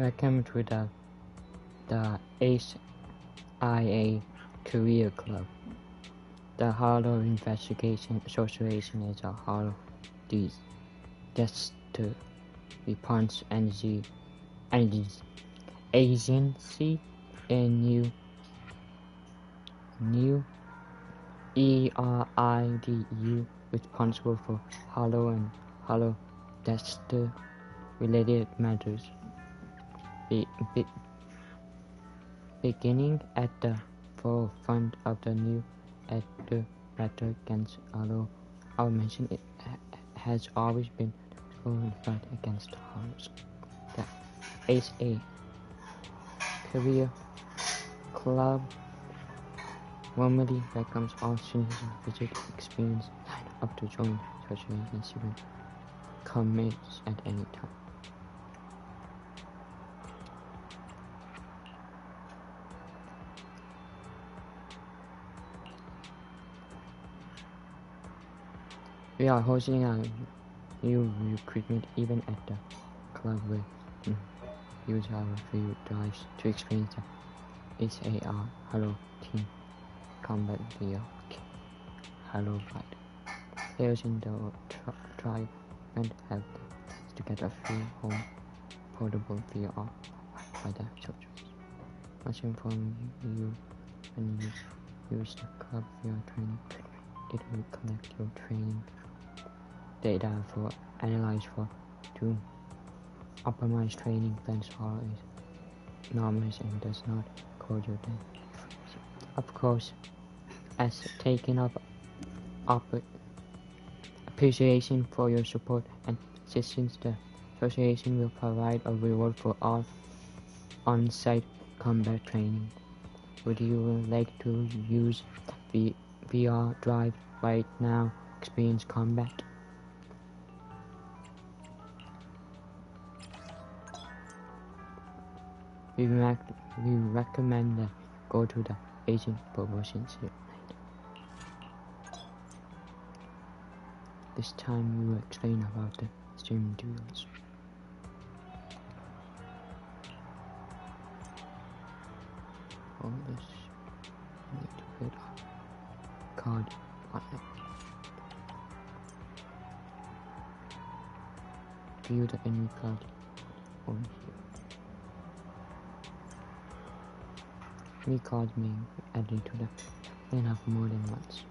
Welcome to the HIA Career Club. The Hollow Investigation Association is a hollow disaster response agency in new ERIDU responsible for hollow and hollow disaster related matters. Beginning at the forefront of the new battle against hollow, our mission has always been to fight against hollows. The HA Career Club warmly welcomes all students who visit experience sign up to join the association and student commits at any time. We are hosting a new recruitment event at the club where use our free drives to experience the SAR Hello Team Combat via Hello Fight. Players in the tribe and have to get a free home portable VR by the soldiers. Much inform you when you use the club VR training. It will collect your training data for analyze to optimize training plans for enormous and does not code your data. Of course, as taken up appreciation for your support and assistance, the association will provide a reward for all on-site combat training. Would you like to use the VR drive right now? Experience combat. We recommend that go to the agent promotions here. This time we will explain about the streaming tools. All this you need to put a card on it. View the enemy card on here. Three cards may be added to the lineup more than once.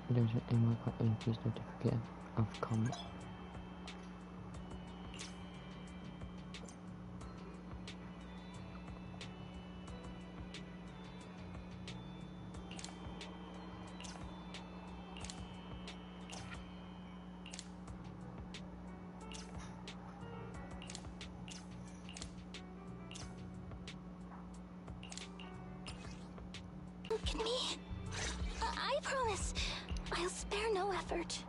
There's an ammo card increase the difficulty of combat. Look at me. I promise I'll spare no effort.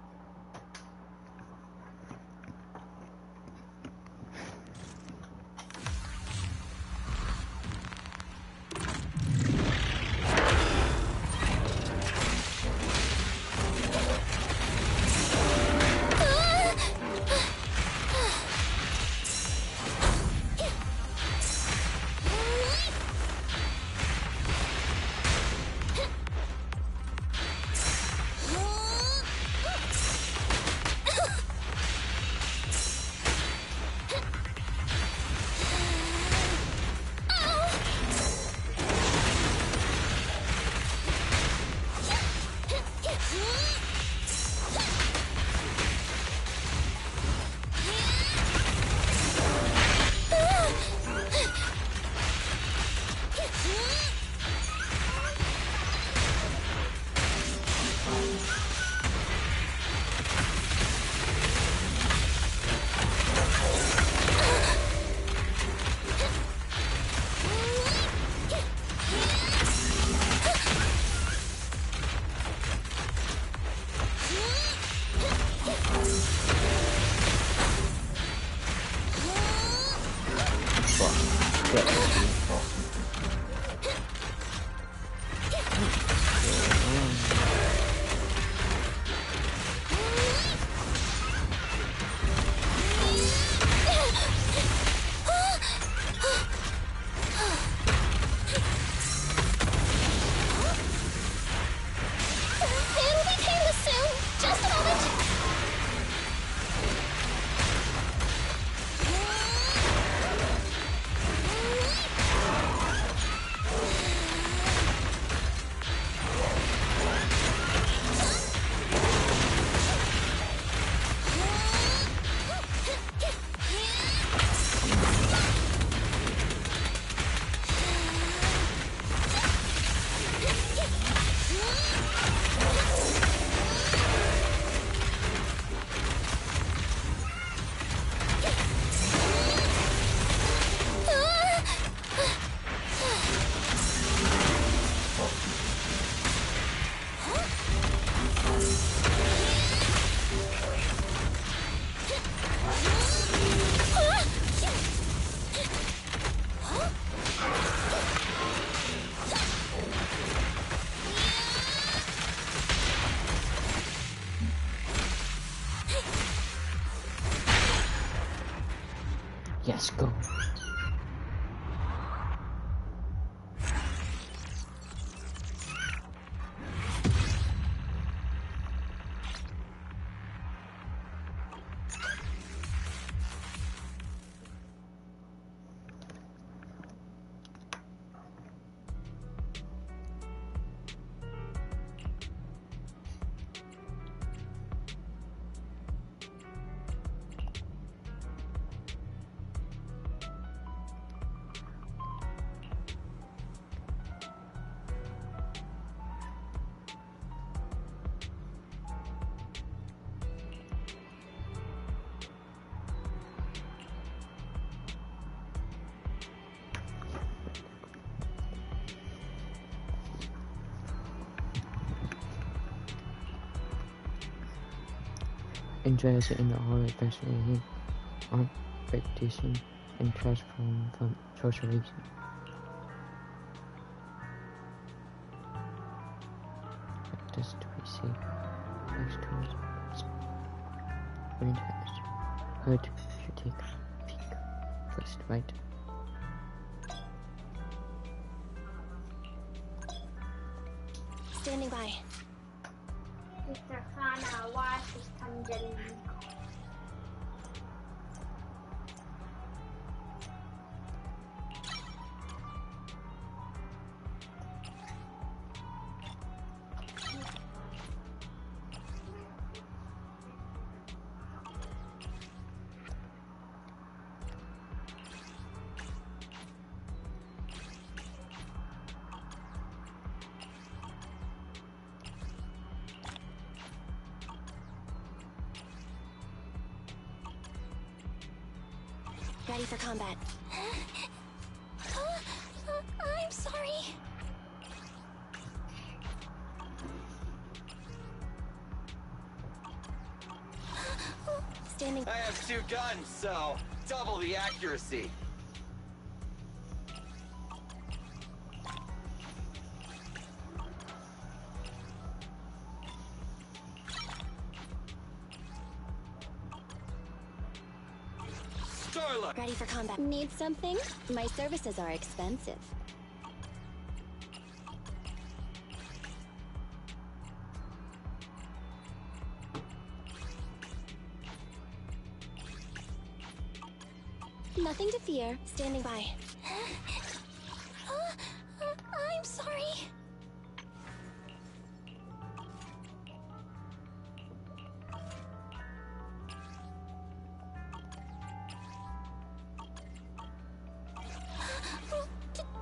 Yes, go. Interested in the whole, especially on competition and transform from socialization. Practice to receive next tools. When hurt, you take a peek. First, right? Standing by. จะฆ่านาวาสิทันยัน Ready for combat. I'm sorry. Standing. I have 2 guns, so double the accuracy. Starlight. Ready for combat. Need something? My services are expensive. Nothing to fear. Standing by. I'm sorry.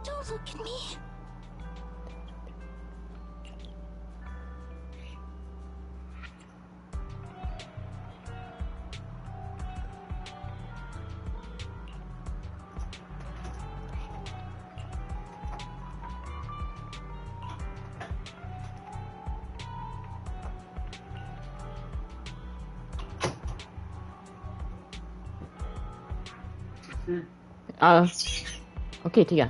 Don't look at me. Oke, 3.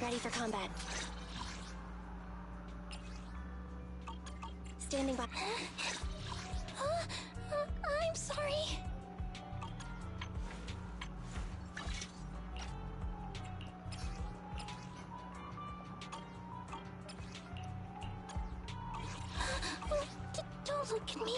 Ready for combat. Standing by. I'm sorry. Don't look at me.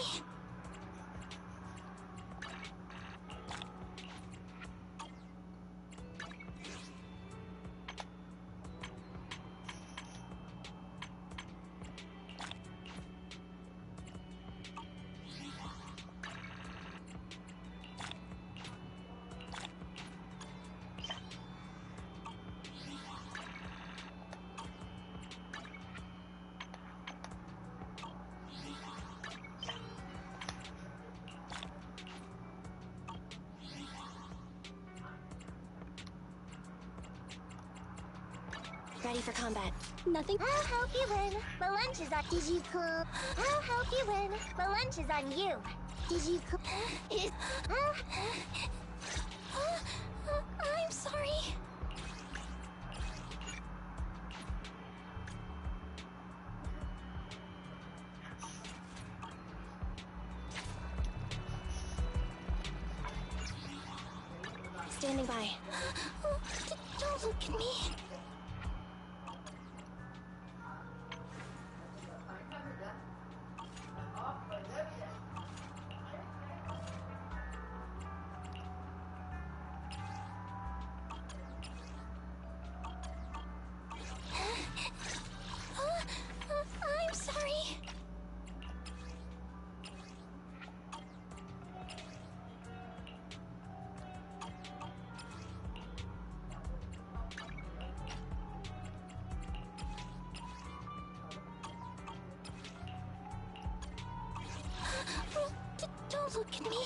Ready for combat. Nothing. I'll help you win. The lunch is on. Did you cool? I'll help you win. The lunch is on you. Did you cool? I'm sorry. Standing by. Don't look at me. I'm sorry. Don't look at me.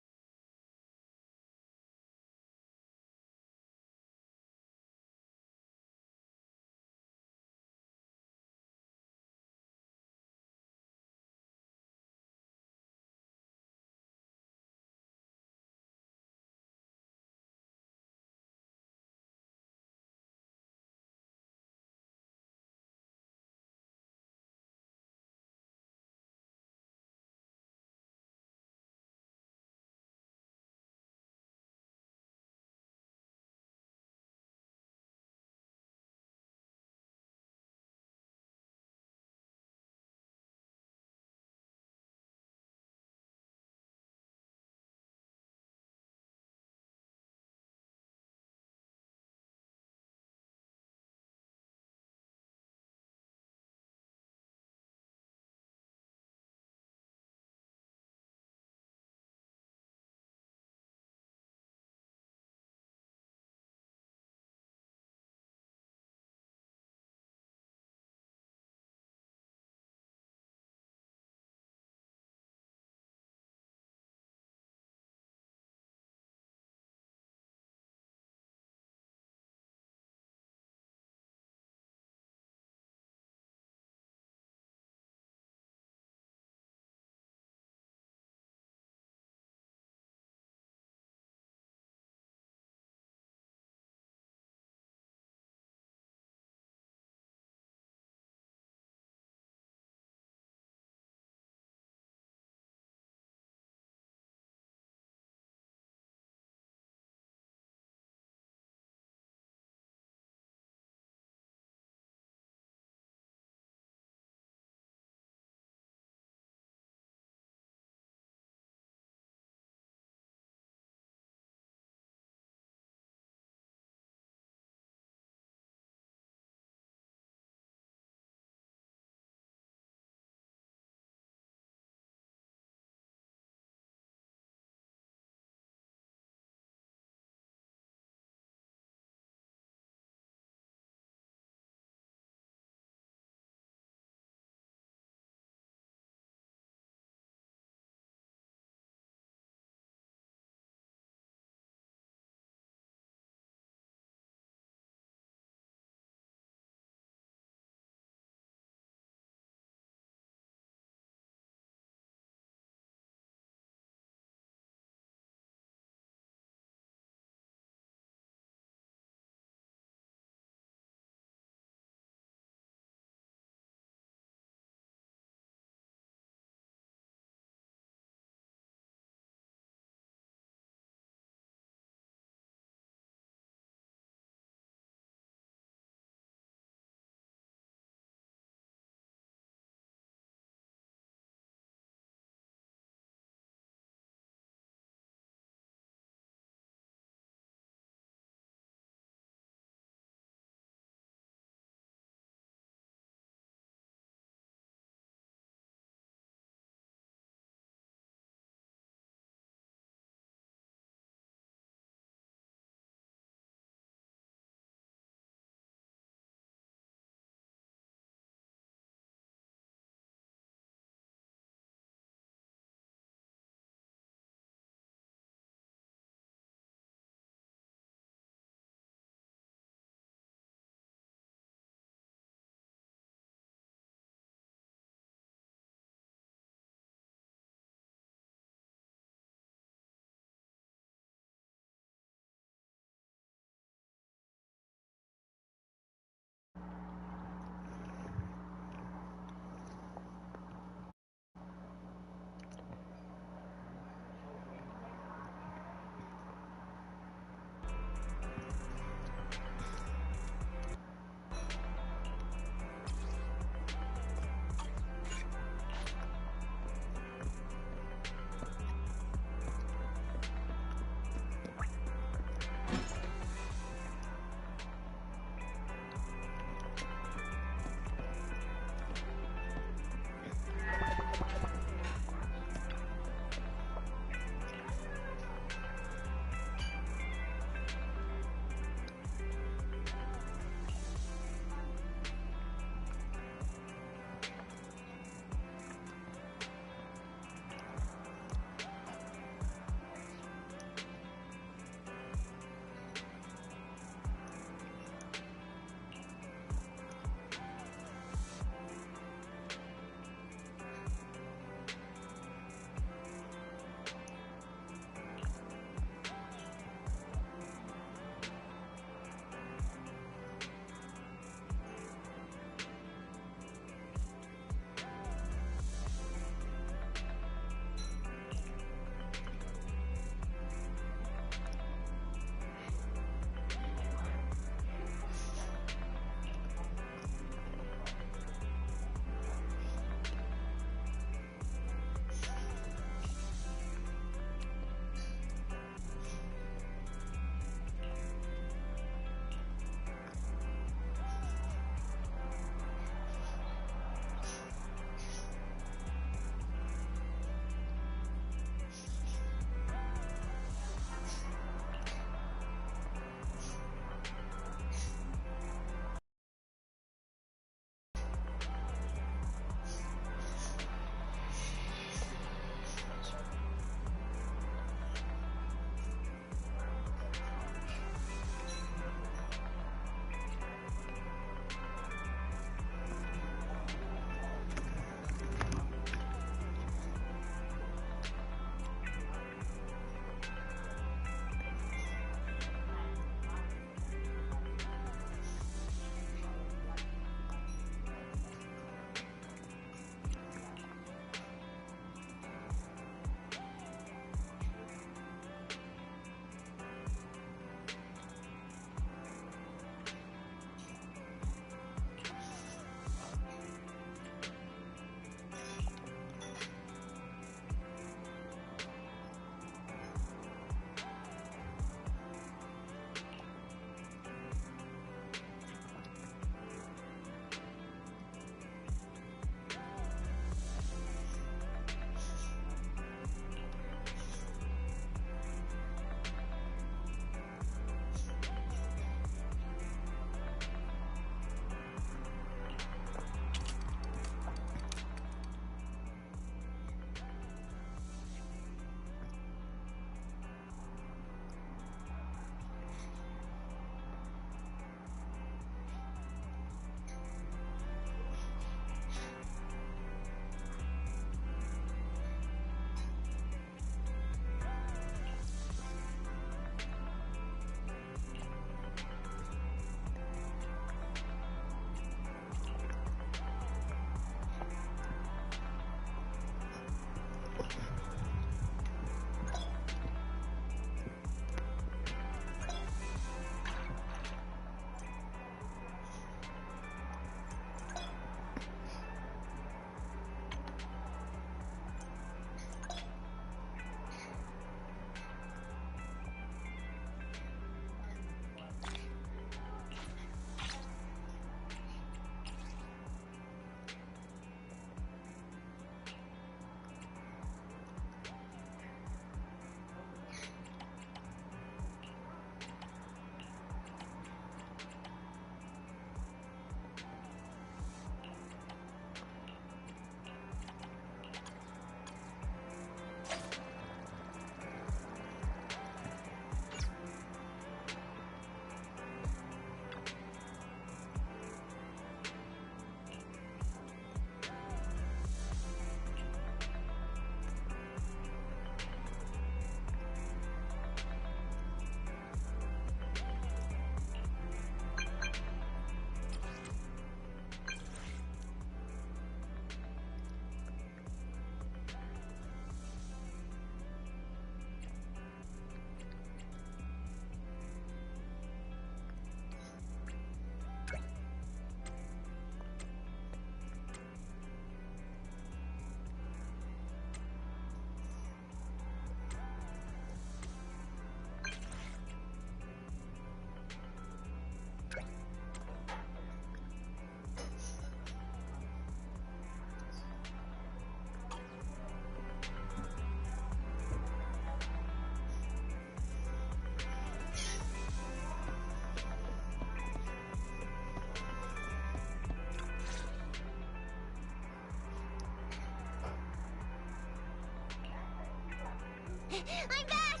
I'm back!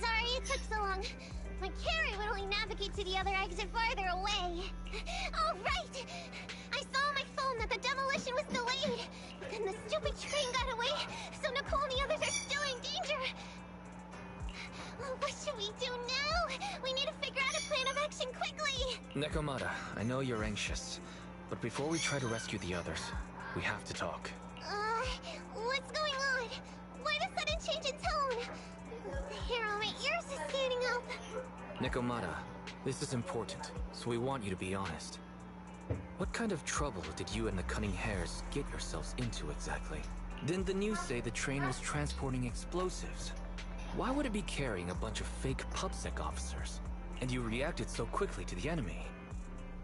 Sorry it took so long. My carrot would only navigate to the other exit farther away. Oh, right! I saw on my phone that the demolition was delayed. But then the stupid train got away, so Nicole and the others are still in danger. What should we do now? We need to figure out a plan of action quickly! Nekomata, I know you're anxious, but before we try to rescue the others, we have to talk. What's going on? Why the sudden change in tone? The hair on my ears is standing up. Nekomata, this is important, so we want you to be honest. What kind of trouble did you and the Cunning Hares get yourselves into exactly? Didn't the news say the train was transporting explosives? Why would it be carrying a bunch of fake PubSec officers? And you reacted so quickly to the enemy.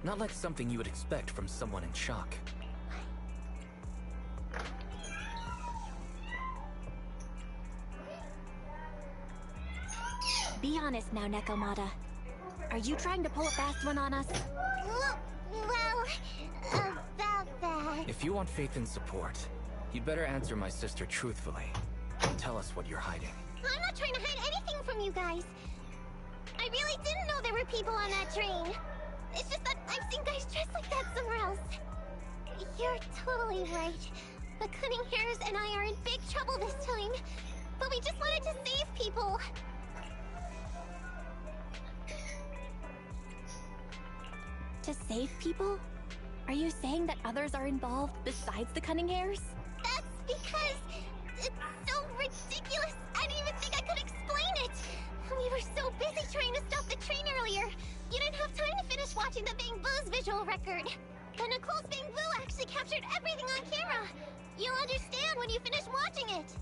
Not like something you would expect from someone in shock. Be honest now, Nekomata. Are you trying to pull a fast one on us? Well, about that... If you want faith and support, you'd better answer my sister truthfully. Tell us what you're hiding. I'm not trying to hide anything from you guys. I really didn't know there were people on that train. It's just that I've seen guys dressed like that somewhere else. You're totally right. The Cunning Hares and I are in big trouble this time. But we just wanted to save people. To save people? Are you saying that others are involved besides the Cunning Hares? That's because it's so ridiculous. I didn't even think I could explain it. We were so busy trying to stop the train earlier. You didn't have time to finish watching the Bang Boo's visual record. But Nicole's Bang Boo actually captured everything on camera. You'll understand when you finish watching it.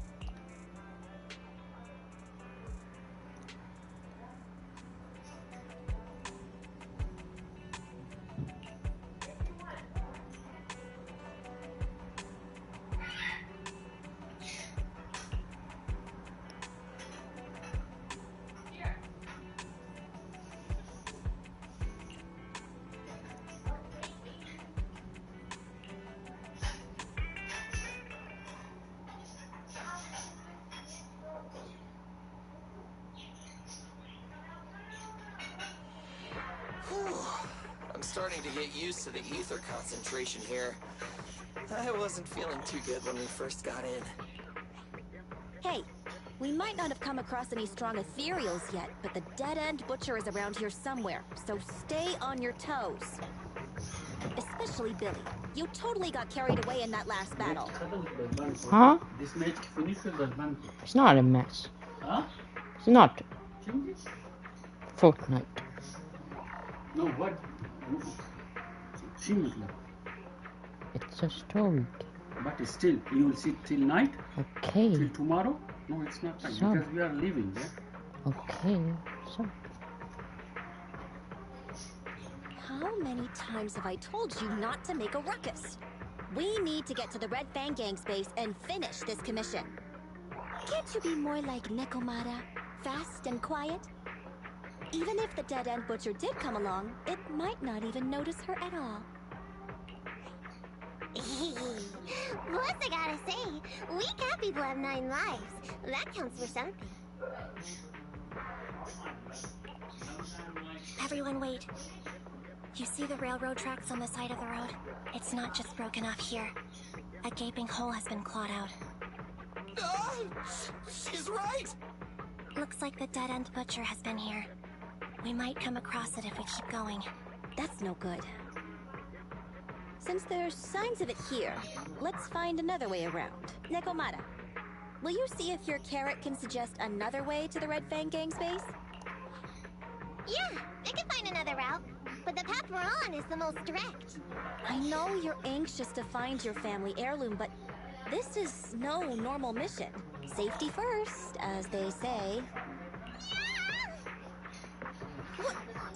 I'm starting to get used to the ether concentration here. I wasn't feeling too good when we first got in. Hey, we might not have come across any strong ethereals yet, but the dead-end butcher is around here somewhere, so stay on your toes. Especially Billy. You totally got carried away in that last battle. Huh? This match finishes at 1. It's not a mess. Huh? It's not Fortnite. No, what? It's a story. But still, you will sit till night? Okay. Till tomorrow? No, it's not time, So- because we are leaving, yeah? Okay. So. How many times have I told you not to make a ruckus? We need to get to the Red Fang Gang's base and finish this commission. Can't you be more like Nekomata? Fast and quiet? Even if the dead-end butcher did come along, it might not even notice her at all. Plus, I gotta say, we cat people have 9 lives. That counts for something. Everyone wait. You see the railroad tracks on the side of the road? It's not just broken off here. A gaping hole has been clawed out. She's right! Looks like the dead-end butcher has been here. We might come across it if we keep going. That's no good. Since there's signs of it here, let's find another way around. Nekomata, will you see if your carrot can suggest another way to the Red Fang Gang's base? Yeah, I can find another route. But the path we're on is the most direct. I know you're anxious to find your family heirloom, but this is no normal mission. Safety first, as they say.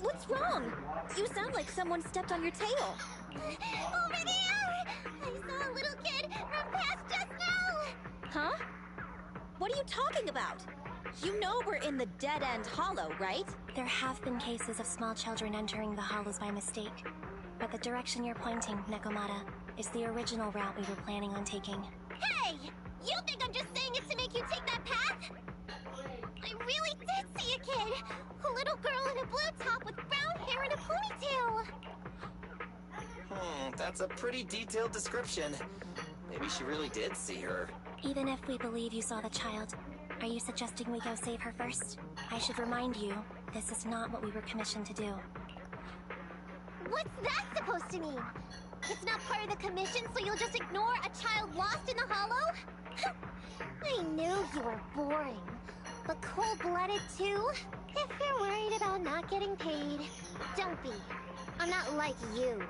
What's wrong? You sound like someone stepped on your tail. Over there! I saw a little kid run past just now! Huh? What are you talking about? You know we're in the dead-end hollow, right? There have been cases of small children entering the hollows by mistake. But the direction you're pointing, Nekomata, is the original route we were planning on taking. Hey! You think I'm just saying it to make you take that That's a pretty detailed description. Maybe she really did see her. Even if we believe you saw the child, are you suggesting we go save her first? I should remind you, this is not what we were commissioned to do. What's that supposed to mean? It's not part of the commission, so you'll just ignore a child lost in the hollow? I knew you were boring. But cold-blooded too? If you're worried about not getting paid, don't be. I'm not like you.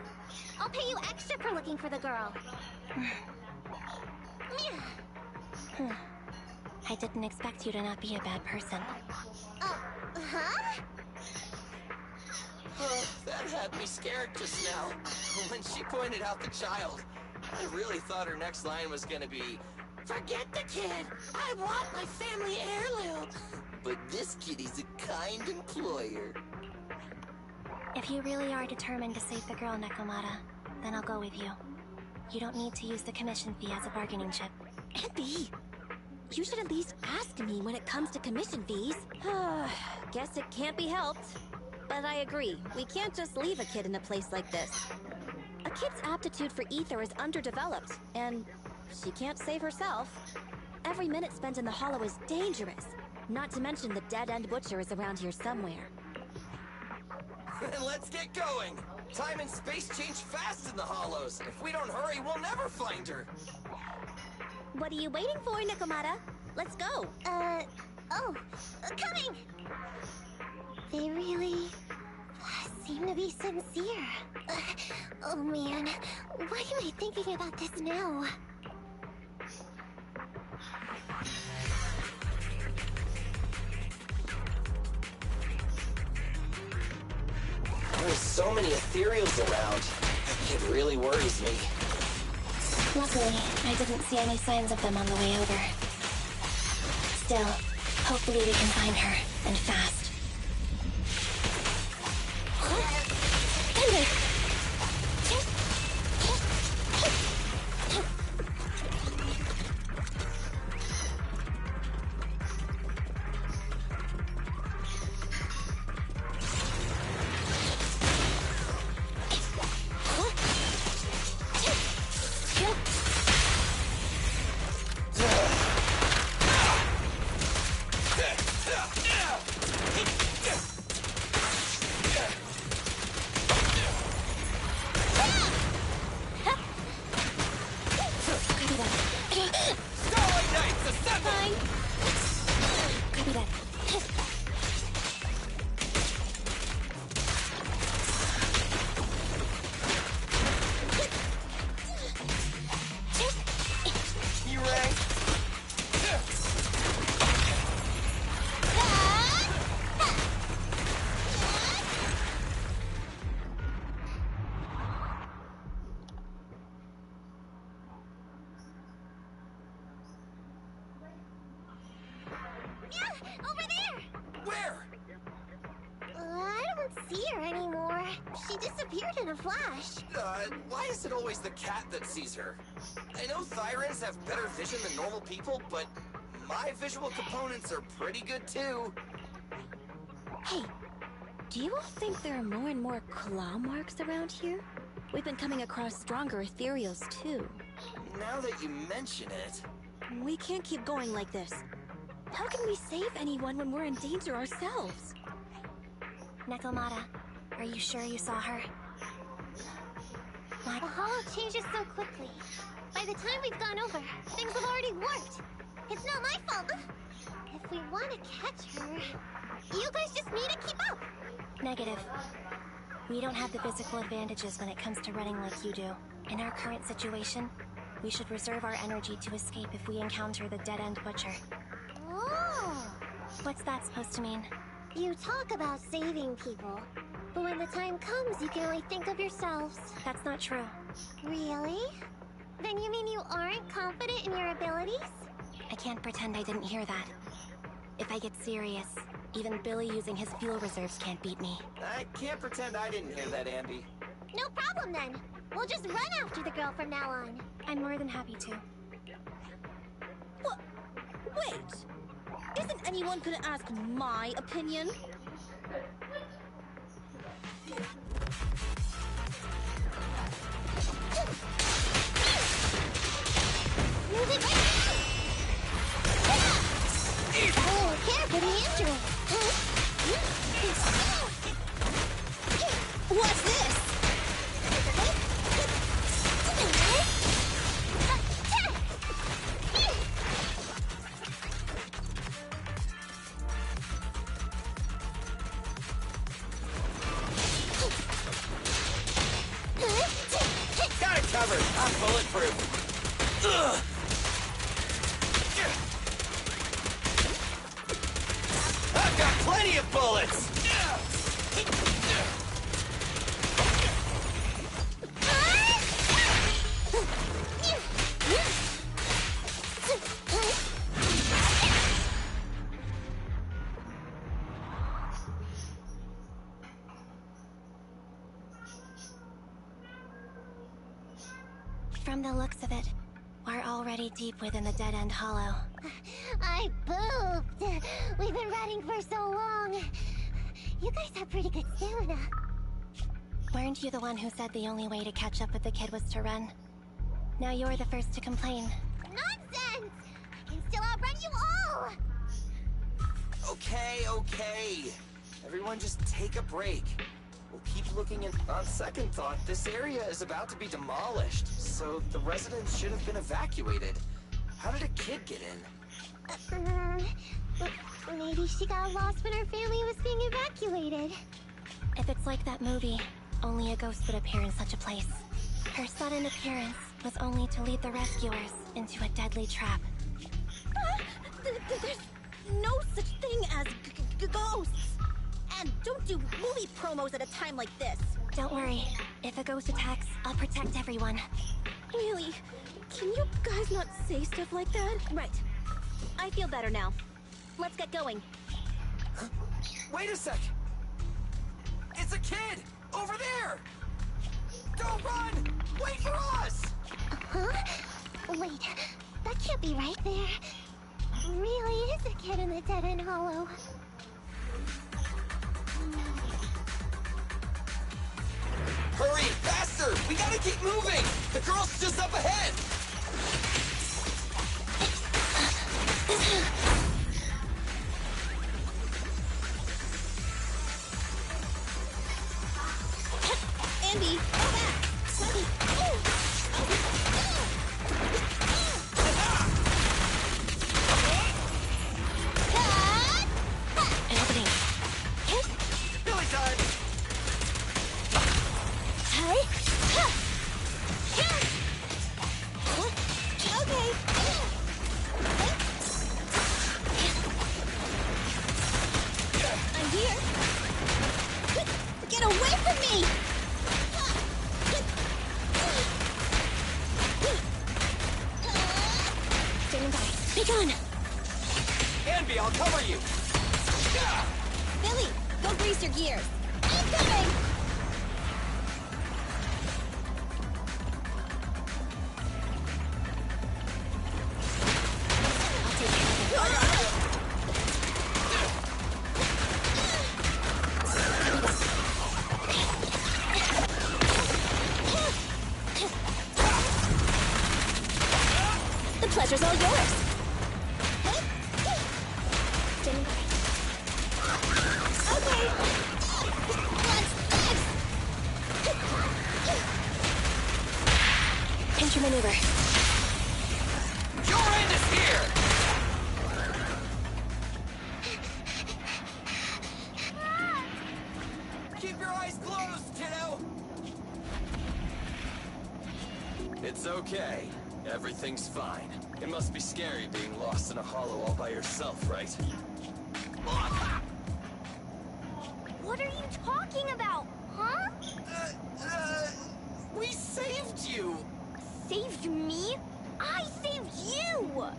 I'll pay you extra for looking for the girl. I didn't expect you to not be a bad person. Huh? Oh, that had me scared just now. When she pointed out the child, I really thought her next line was gonna be, "Forget the kid! I want my family heirloom!" But this kitty's a kind employer. If you really are determined to save the girl, Nekomata, then I'll go with you. You don't need to use the commission fee as a bargaining chip. Abby, you should at least ask me when it comes to commission fees. Guess it can't be helped. But I agree, we can't just leave a kid in a place like this. A kid's aptitude for ether is underdeveloped, and she can't save herself. Every minute spent in the hollow is dangerous. Not to mention the dead-end butcher is around here somewhere. Then let's get going! Time and space change fast in the hollows. If we don't hurry, we'll never find her. What are you waiting for, Nekomata? Let's go. Coming! They really seem to be sincere. Oh man, why am I thinking about this now? There's so many ethereals around. It really worries me. Luckily, I didn't see any signs of them on the way over. Still, hopefully we can find her, and fast. Why is it always the cat that sees her? I know Thyrans have better vision than normal people, but my visual components are pretty good too. Hey, do you all think there are more and more claw marks around here? We've been coming across stronger ethereals too. Now that you mention it... We can't keep going like this. How can we save anyone when we're in danger ourselves? Nekomata, are you sure you saw her? The hollow changes so quickly. By the time we've gone over, things have already warped. It's not my fault. If we want to catch her, you guys just need to keep up. Negative. We don't have the physical advantages when it comes to running like you do. In our current situation, we should reserve our energy to escape if we encounter the dead-end butcher. Oh! What's that supposed to mean? You talk about saving people, but when the time comes, you can only think of yourselves. That's not true. Really? Then you mean you aren't confident in your abilities? I can't pretend I didn't hear that. If I get serious, even Billy using his fuel reserves can't beat me. I can't pretend I didn't hear that, Ambi. No problem then. We'll just run after the girl from now on. I'm more than happy to. What? Wait! Isn't anyone gonna ask my opinion? covered. I'm bulletproof. Ugh. I've got plenty of bullets! From the looks of it, we're already deep within the dead-end hollow. I pooped! We've been running for so long. You guys have pretty good stamina. Weren't you the one who said the only way to catch up with the kid was to run? Now you're the first to complain. Nonsense! I can still outrun you all! Okay. Everyone just take a break. We'll keep looking and on second thought, this area is about to be demolished, so the residents should have been evacuated. How did a kid get in? Maybe she got lost when her family was being evacuated. If it's like that movie, only a ghost would appear in such a place. Her sudden appearance was only to lead the rescuers into a deadly trap. There's no such thing as ghosts. And don't do movie promos at a time like this. Don't worry. If a ghost attacks, I'll protect everyone. Really? Can you guys not say stuff like that? Right. I feel better now. Let's get going. Wait a sec! It's a kid! Over there! Don't run! Wait for us! Huh? Wait, that can't be right there. Really is a kid in the dead-end hollow. Hurry! Faster! We gotta keep moving! The girl's just up ahead! Andy, go back! An opening. Billy time! Okay. I'm here. Get away from me! Standing by. Be gone. Anby, I'll cover you! Billy, go grease your gears. I'm coming! I'll take care of it. The pleasure's all yours. Standing by. Okay. Pinch your maneuver. Your end is here! Keep your eyes closed, kiddo! It's okay. Everything's fine. It must be scary being lost in a hollow all by yourself, right? What are you talking about, huh? We saved you! Saved me? I saved you!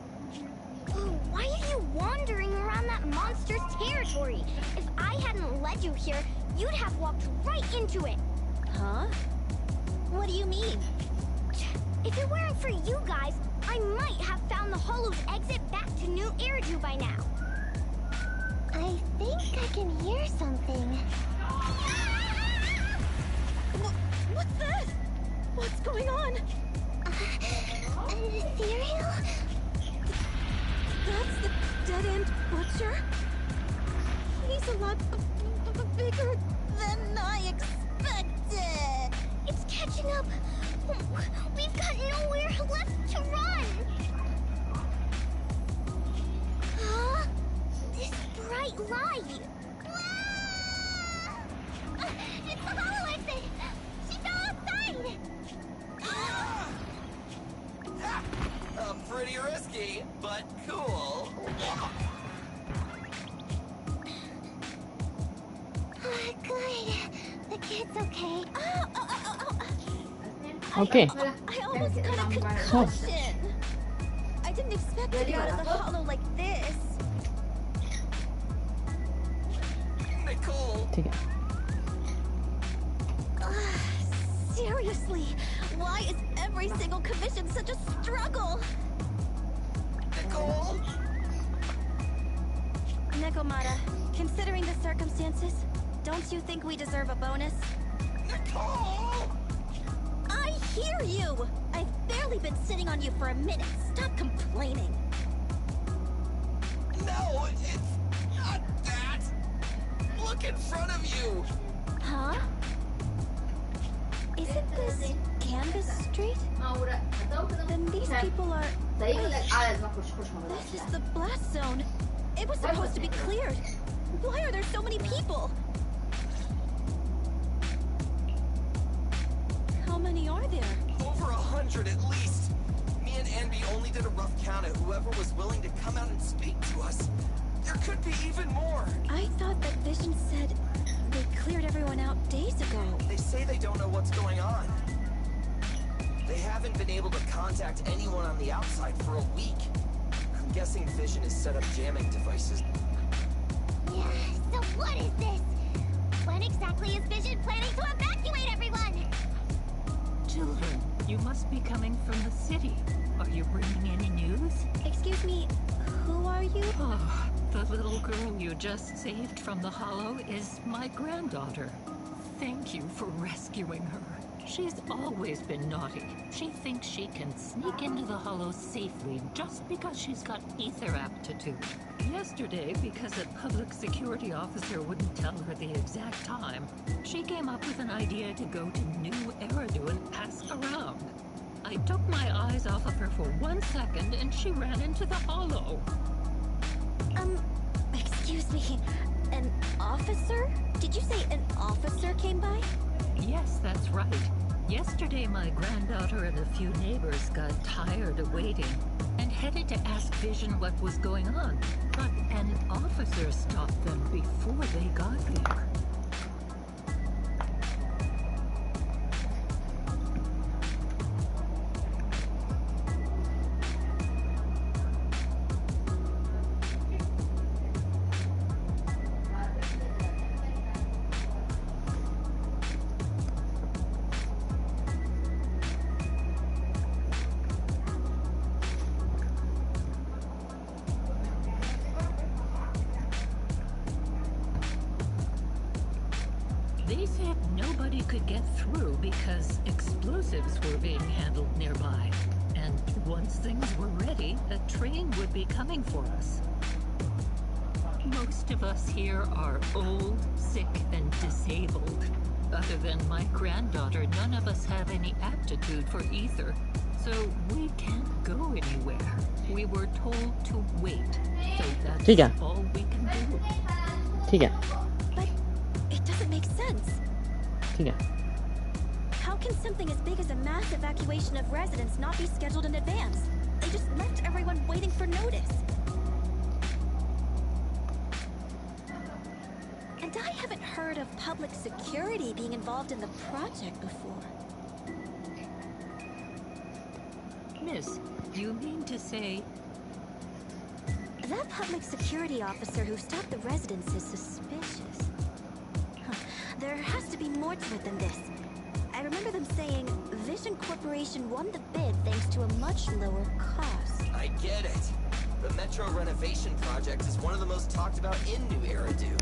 Why are you wandering around that monster's territory? If I hadn't led you here, you'd have walked right into it. Huh? What do you mean? If it weren't for you guys, I might have found the hollow's exit back to New Eridu by now. I think I can hear something. What's this? What's going on? An ethereal? That's the dead-end butcher? He's a lot bigger than I expected. It's catching up. We've got nowhere left to run. Huh? This bright light. Ah! It's the hollow exit. She fell outside. but cool. Good. The kid's okay. Okay. I almost got a So, concussion. I didn't expect to be out of the hollow like this. Nicole, ठीक है. Seriously, why is every single commission such a struggle? Nicole. Nekomata, considering the circumstances, don't you think we deserve a bonus? Nicole. I hear you! I've barely been sitting on you for a minute. Stop complaining. No, it's not that. Look in front of you. Huh? Isn't this Canvas Street? Then these people are... Wait, this is the blast zone. It was supposed to be cleared. Why are there so many people? How many are there? Over 100 at least. Me and Anby only did a rough count at whoever was willing to come out and speak to us. There could be even more. I thought that Vision said they cleared everyone out days ago. They say they don't know what's going on. They haven't been able to contact anyone on the outside for a week. I'm guessing Vision has set up jamming devices. Yeah, so what is this? When exactly is Vision planning to evacuate everyone? Children, you must be coming from the city. Are you bringing any news? Excuse me, who are you? Oh, the little girl you just saved from the hollow is my granddaughter. Thank you for rescuing her. She's always been naughty. She thinks she can sneak into the hollow safely just because she's got ether aptitude. Yesterday, because a public security officer wouldn't tell her the exact time, she came up with an idea to go to New Eridu and pass around. I took my eyes off of her for 1 second and she ran into the hollow. Excuse me, an officer? Did you say an officer came by? Yes, that's right. Yesterday, my granddaughter and a few neighbors got tired of waiting and headed to ask Vision what was going on. But an officer stopped them before they got there. They said nobody could get through because explosives were being handled nearby. And once things were ready, a train would be coming for us. Most of us here are old, sick, and disabled. Other than my granddaughter, none of us have any aptitude for ether. So we can't go anywhere. We were told to wait. So ठीक है. that's all we can do. ठीक है. But it doesn't make sense. ठीक है. How can something as big as a mass evacuation of residents not be scheduled in advance? They just left everyone waiting for notice. And I haven't heard of public security being involved in the project before. Miss, you mean to say... That public security officer who stopped the residents is suspicious. Huh. There has to be more to it than this. I remember them saying Vision Corporation won the bid thanks to a much lower cost. I get it. The Metro renovation project is one of the most talked about in New Eridu.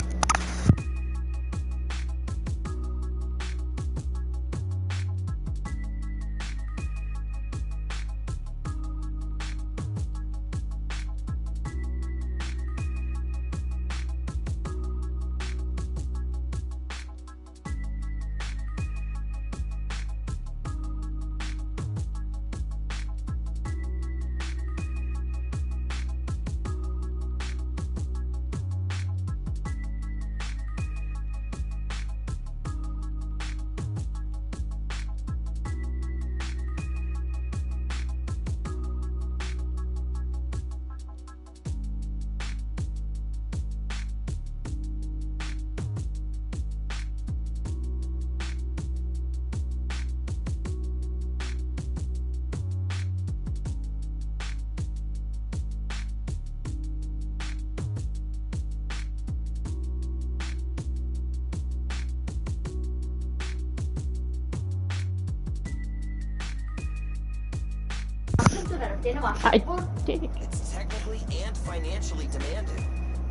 I did it. It's technically and financially demanded.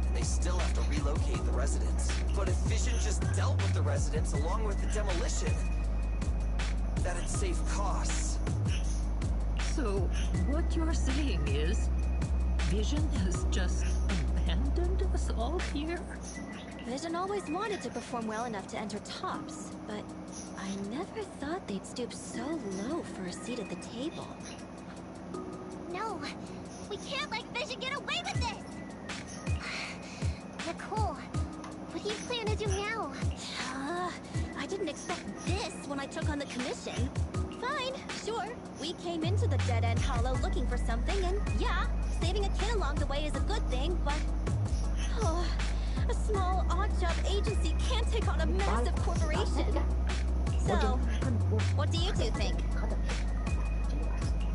And they still have to relocate the residents. But if Vision just dealt with the residents along with the demolition, that'd save costs. So, what you're saying is, Vision has just abandoned us all here? Vision always wanted to perform well enough to enter tops, but I never thought they'd stoop so low for a seat at the table. No, we can't let Vision get away with this! Nicole, what do you plan to do now? I didn't expect this when I took on the commission. Fine, sure. We came into the dead-end hollow looking for something, and yeah, saving a kid along the way is a good thing, but... Oh, a small, odd-job agency can't take on a massive corporation. So, what do you two think?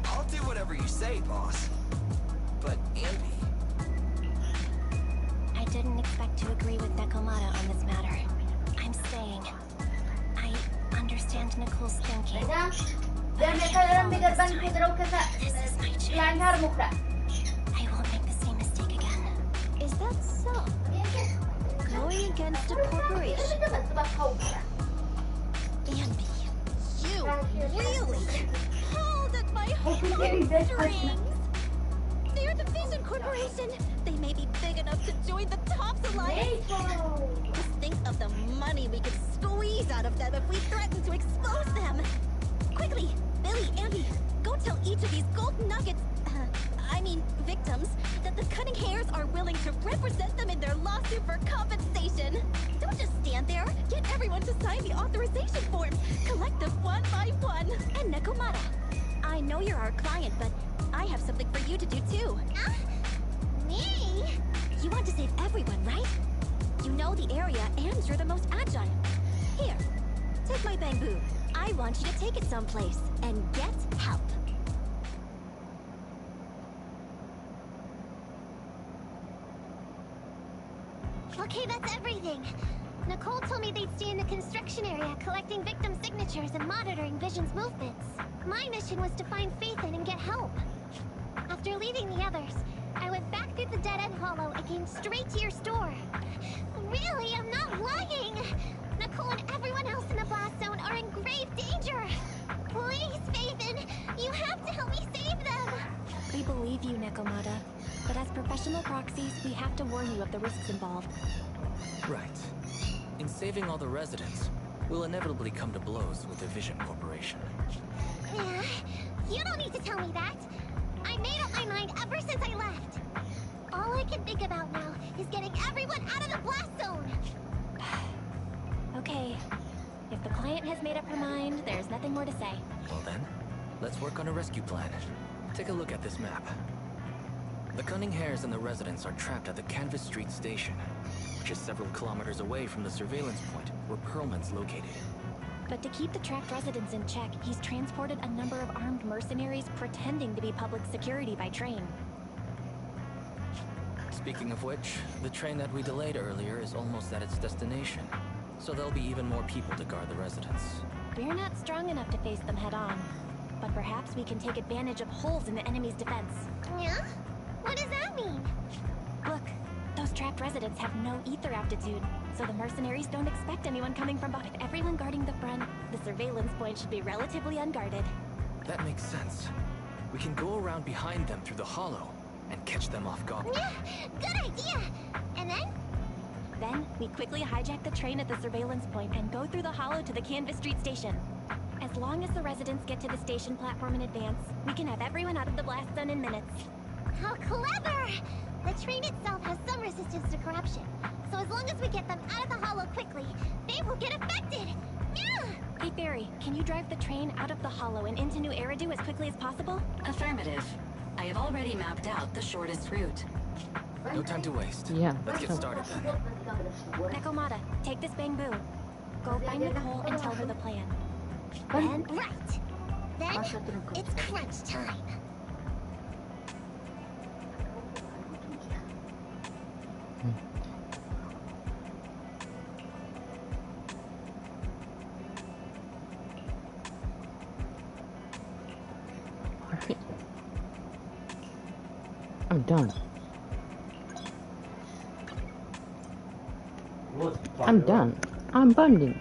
I'll do whatever you say, boss. But Ambi... I didn't expect to agree with Nekomata on this matter. I'm staying. I understand Nicole's thinking. This is my chance. I won't make the same mistake again. Is that so? Going against a corporation? Ambi, you really pulled at my heartstrings! They're the Vision Corporation! They may be big enough to join the Tops Alliance! Just think of the money we could squeeze out of them if we threaten to expose them! Quickly, Billy, Ambi, go tell each of these gold nuggets, victims, that the Cunning Hairs are willing to represent them in their lawsuit for compensation. Don't just stand there. Get everyone to sign the authorization forms. Collect them one by one. And Nekomata, I know you're our client, but I have something for you to do too. Me? You want to save everyone, right? You know the area and you're the most agile. Here, take my bamboo. I want you to take it someplace and get help. Okay, that's everything. Nicole told me they'd stay in the construction area, collecting victim signatures and monitoring Vision's movements. My mission was to find Faithin and get help. After leaving the others, I went back through the dead-end hollow and came straight to your store. Really, I'm not lying! Nicole and everyone else in the blast zone are in grave danger! Please, Faithin, you have to help me save them! We believe you, Nekomata. But as professional proxies, we have to warn you of the risks involved. Right. In saving all the residents, we'll inevitably come to blows with the Vision Corporation. Yeah, you don't need to tell me that. I made up my mind ever since I left. All I can think about now is getting everyone out of the blast zone. Okay. If the client has made up her mind, there's nothing more to say. Well then, let's work on a rescue plan. Take a look at this map. The Cunning Hairs and the residents are trapped at the Canvas Street station, which is several kilometers away from the surveillance point where Perlman's located. But to keep the trapped residents in check, he's transported a number of armed mercenaries pretending to be public security by train. Speaking of which, the train that we delayed earlier is almost at its destination, so there'll be even more people to guard the residents. We're not strong enough to face them head-on, but perhaps we can take advantage of holes in the enemy's defense. Yeah? What does that mean? Look, those trapped residents have no ether aptitude, so the mercenaries don't expect anyone coming from behind. If everyone guarding the front, the surveillance point should be relatively unguarded. That makes sense. We can go around behind them through the hollow and catch them off guard. Yeah, good idea! And then? Then, we quickly hijack the train at the surveillance point and go through the hollow to the Canvas Street station. As long as the residents get to the station platform in advance, we can have everyone out of the blast zone in minutes. How clever! The train itself has some resistance to corruption, so as long as we get them out of the hollow quickly, they won't get affected! Yeah! Hey Barry, can you drive the train out of the hollow and into New Eridu as quickly as possible? Affirmative. I have already mapped out the shortest route. No time to waste. Yeah. Let's get started then. Nekomata, take this bamboo. Go find Nicole and tell her the plan. Then, right! Then, it's crunch time! done. I'm done. I'm bonding.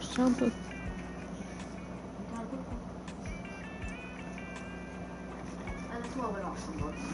Sample. Eller sover de som går.